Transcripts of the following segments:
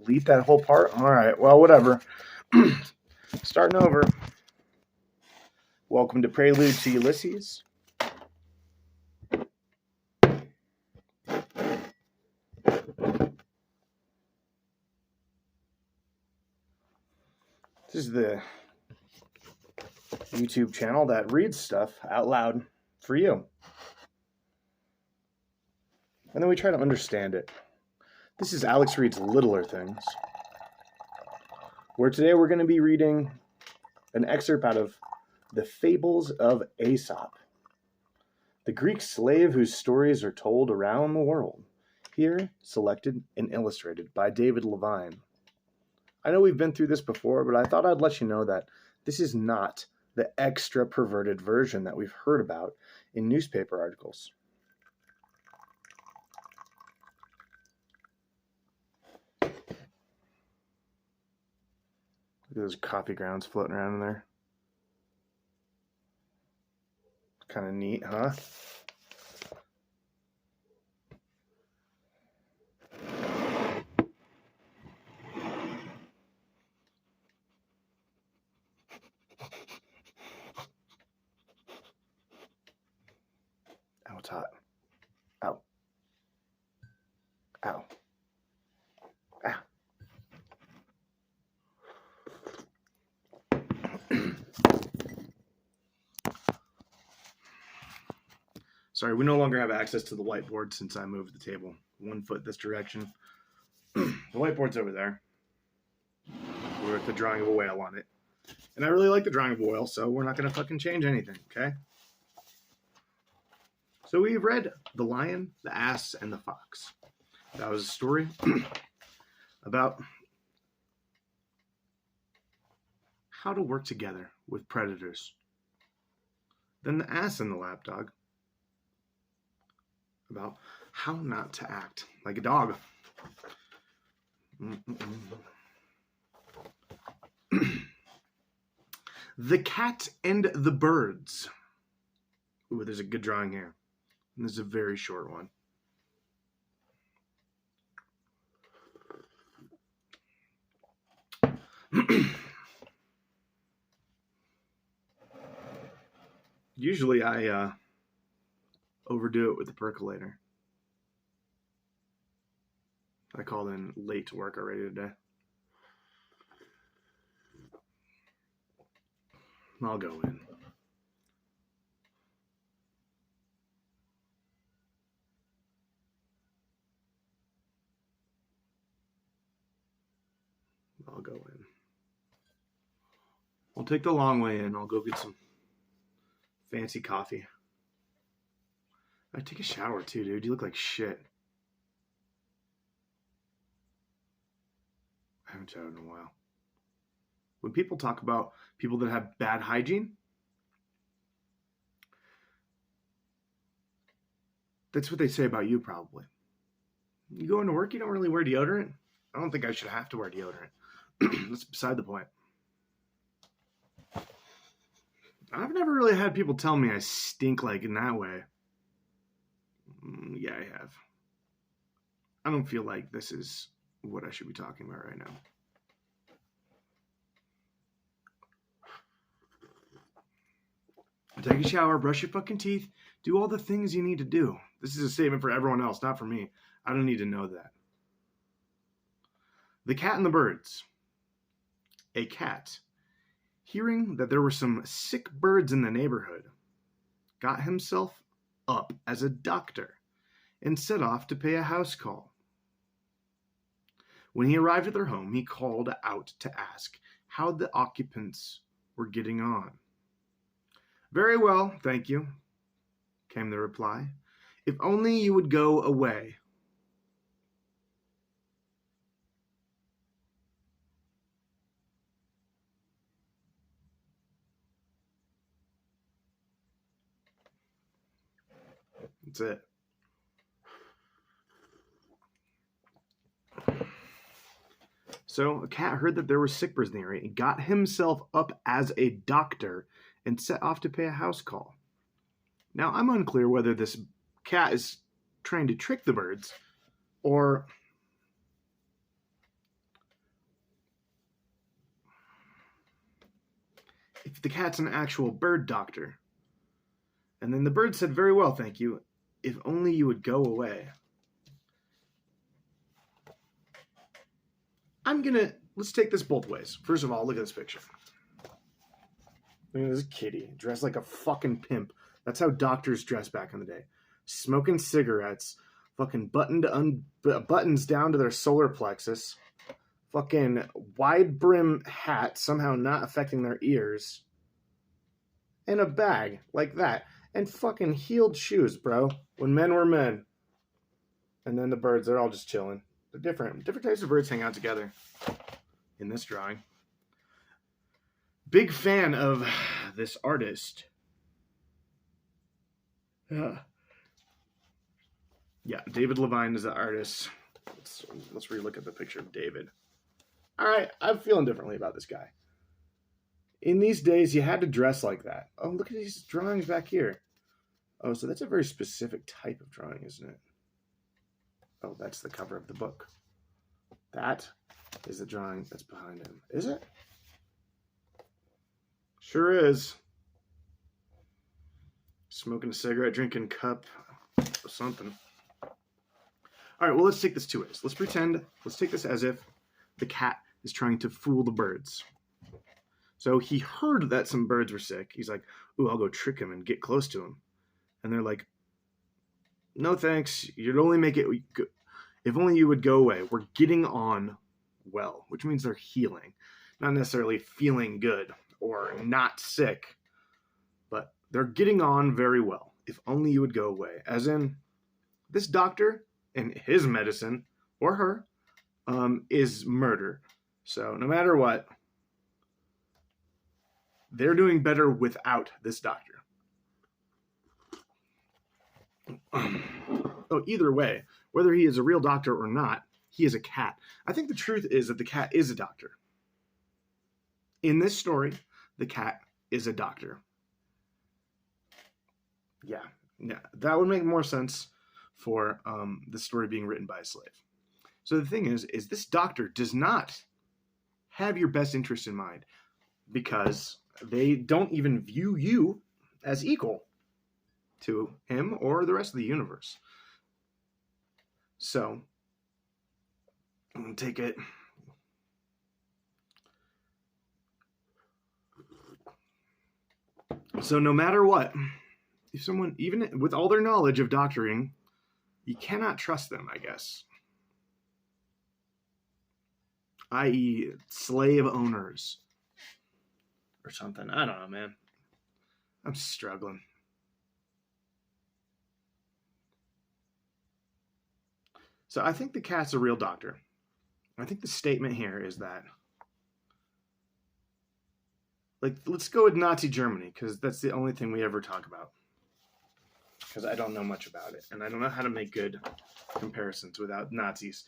delete that whole part? All right, well, whatever. Starting over. Welcome to Prelude to Ulysses. This is the YouTube channel that reads stuff out loud for you. And then we try to understand it. This is Alex Reads Littler Things, where today we're going to be reading an excerpt out of The Fables of Aesop, the Greek slave whose stories are told around the world. Here, selected and illustrated by David Levine. I know we've been through this before, but I thought I'd let you know that this is not the extra perverted version that we've heard about in newspaper articles. Look at those coffee grounds floating around in there. Kind of neat, huh? Ow, it's hot. Ow. Ow. Ow. Sorry, we no longer have access to the whiteboard since I moved the table 1 foot this direction. The whiteboard's over there. We're with the drawing of a whale on it. And I really like the drawing of a whale, so we're not going to fucking change anything, okay? So we've read The Lion, the Ass, and the Fox. That was a story about how to work together with predators. Then The Ass and the Lapdog, about how not to act like a dog. The Cat and the Birds. Ooh, there's a good drawing here. And this is a very short one. Usually I overdo it with the percolator. I called in late to work already today. I'll go in. I'll go in. I'll take the long way in. I'll go get some fancy coffee. I take a shower too, dude. You look like shit. I haven't showered in a while. When people talk about people that have bad hygiene, that's what they say about you probably. You go into work, you don't really wear deodorant. I don't think I should have to wear deodorant. That's beside the point. I've never really had people tell me I stink like in that way. Yeah, I have. I don't feel like this is what I should be talking about right now. Take a shower, brush your fucking teeth, do all the things you need to do. This is a statement for everyone else, not for me. I don't need to know that. The Cat and the Birds. A cat, hearing that there were some sick birds in the neighborhood, got himself up as a doctor and set off to pay a house call. When he arrived at their home, he called out to ask how the occupants were getting on. "Very well, thank you," came the reply. "If only you would go away." That's it. So a cat heard that there were sick birds in the area and got himself up as a doctor and set off to pay a house call. Now, I'm unclear whether this cat is trying to trick the birds or if the cat's an actual bird doctor. And then the bird said, very well, thank you. If only you would go away. Let's take this both ways. First of all, look at this picture. Look at this kitty, dressed like a fucking pimp. That's how doctors dressed back in the day. Smoking cigarettes, fucking buttons down to their solar plexus, fucking wide brim hat, somehow not affecting their ears, and a bag like that, and fucking heeled shoes, bro. When men were men. And then the birds, they're all just chilling. They're different types of birds hang out together in this drawing. Big fan of this artist. Yeah, David Levine is the artist. Let's relook at the picture of David. All right, I'm feeling differently about this guy. In these days, you had to dress like that. Oh, look at these drawings back here. Oh, so that's a very specific type of drawing, isn't it? Oh, that's the cover of the book. That is the drawing that's behind him. Is it? Sure is. Smoking a cigarette, drinking a cup of something. All right, well, let's take this two ways. Let's take this as if the cat is trying to fool the birds. So he heard that some birds were sick. He's like, ooh, I'll go trick him and get close to him. And they're like, no thanks, you'd only make it, if only you would go away. We're getting on well, which means they're healing. Not necessarily feeling good or not sick, but they're getting on very well. If only you would go away. As in, this doctor and his medicine, or her, is murder. So no matter what, they're doing better without this doctor. Oh, either way, whether he is a real doctor or not, he is a cat. I think the truth is that the cat is a doctor. In this story, the cat is a doctor. Yeah, that would make more sense for the story being written by a slave. So the thing is this doctor does not have your best interest in mind because they don't even view you as equal to him or the rest of the universe. So, I'm going to take it. So no matter what, if someone, even with all their knowledge of doctoring, you cannot trust them, I guess. I.e., slave owners or something. I don't know, man. I'm struggling. So I think the cat's a real doctor. I think the statement here is that, like, let's go with Nazi Germany, because that's the only thing we ever talk about. Because I don't know much about it, and I don't know how to make good comparisons without Nazis.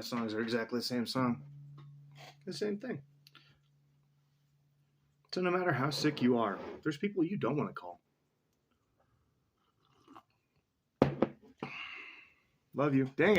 songs are exactly the same song. The same thing. So no matter how sick you are, there's people you don't want to call. Love you. Dang it.